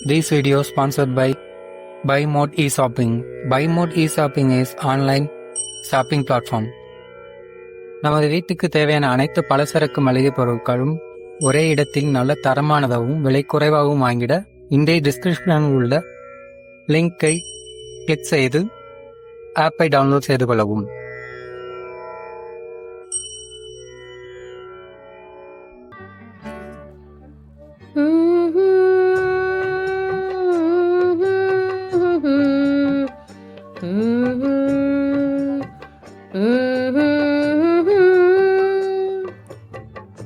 This video is sponsored by Buy Mode eShopping. Buy Mode eShopping is online shopping platform. நமது வீட்டுக்கு தேவையான அனைத்து பலசரக்கு மளிகை பொருட்களும் ஒரே இடத்தில் நல்ல தரமானதாகவும் விலை குறைவாகவும் வாங்கிட இன்றைய டிஸ்கிரிப்ஷனில் உள்ள லிங்கை கிளிக் செய்து ஆப்பை டவுன்லோட் செய்து கொள்ளவும்.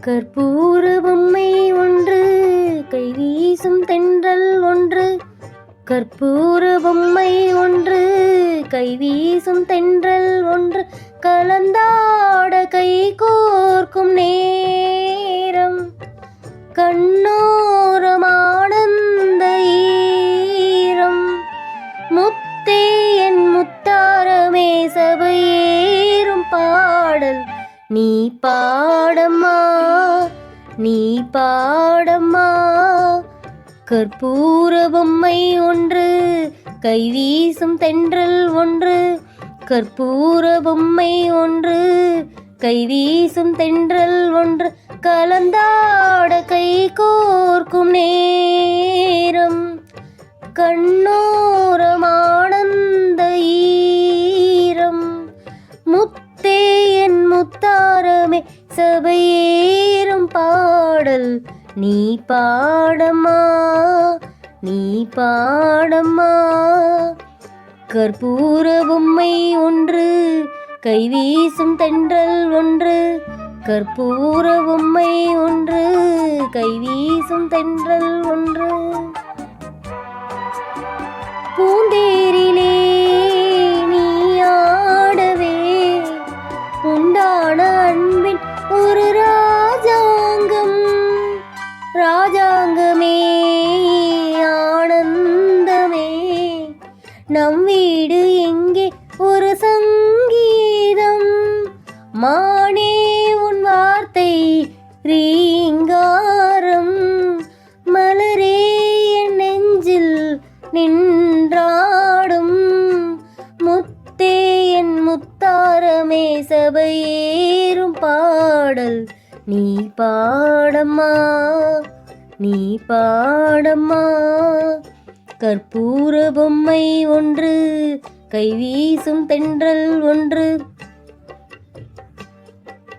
கற்பூர பொம்மை ஒன்று, கைவீசும் தென்றல் ஒன்று. கற்பூர பொம்மை ஒன்று, கைவீசும் தென்றல் ஒன்று. கலந்தாட கை கோர்க்கும் நேரம், கண்ணோரம் ஆனந்த ஈரம். முத்தே என் முத்தாரமே, சபையேறும் பாடல் நீ பாடம்மா, நீ பாடம்மா. கற்பூர பொம்மை ஒன்று, கைவீசும் தென்றல் ஒன்று. கற்பூர பொம்மை ஒன்று, கைவீசும் தென்றல் ஒன்று. கலந்தாட கை கோர்க்கும் நேரம், கண்ணோரம் ஆனந்த ஈரம். முத்தே என் முத்தாரமே, சபையேறும் பாடல் நீ பாடம்மா, நீ பாடம்மா. கற்பூர பொம்மை ஒன்று, கைவீசும் தென்றல் ஒன்று. கற்பூர பொம்மை ஒன்று, கைவீசும் தென்றல் ஒன்று. பூந்தேரிலே நீ ஆடவே உண்டான அன்பின் ஒரு ராஜாங்கம். ராஜாங்கமே ஆனந்தமே, நம் வீடு எங்கே ஒரு சங்கீதம். மானே உன் வார்த்தை ரீங்காரம், மலரே என் நெஞ்சில் நின்றாடும். முத்தே என் முத்தாரமே, சபையேறும் பாடல் நீ பாடம்மா, நீ பாடம்மா. கற்பூர பொம்மை ஒன்று, கைவீசும் தென்றல் ஒன்று.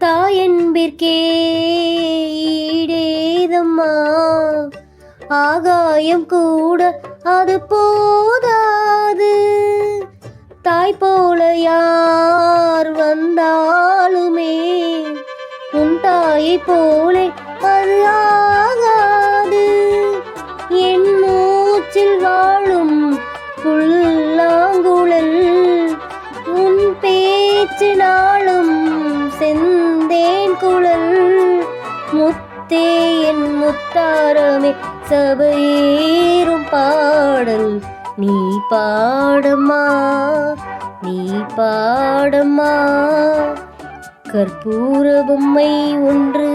தாயன்பிற்கே ஈடேதம்மா, ஆகாயம் கூட அது போதாது. தாய் போல யார் வந்தாலுமே உன் தாயை போலே அது ஆகாது. என் மூச்சில் வாழும் புல்லாங்குழல், உன் பேச்சு நாளும் செந்தேன் குழல். முத்தே என் முத்தாரமே, சபையேறும் பாடல் நீ பாடம்மா, நீ பாடம்மா. கற்பூர பொம்மை ஒன்று,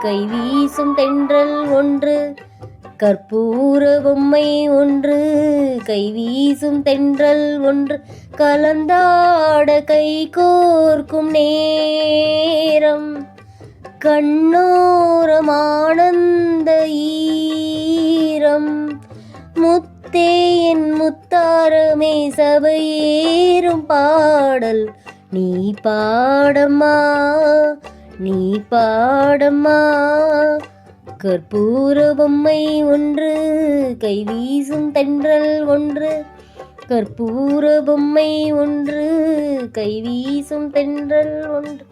கைவீசும் தென்றல் ஒன்று. கற்பூர பொம்மை ஒன்று, கைவீசும் தென்றல் ஒன்று. கலந்தாட கை கோர்க்கும் நேரம், கண்ணோரம் ஆனந்த ஈரம். முத்தே என் முத்தாரமே, சபையேறும் பாடல் நீ பாடம்மா, நீ பாடம்மா. கற்பூர பொம்மை ஒன்று, கைவீசும் தென்றல் ஒன்று. கற்பூர பொம்மை ஒன்று, கைவீசும் தென்றல் ஒன்று.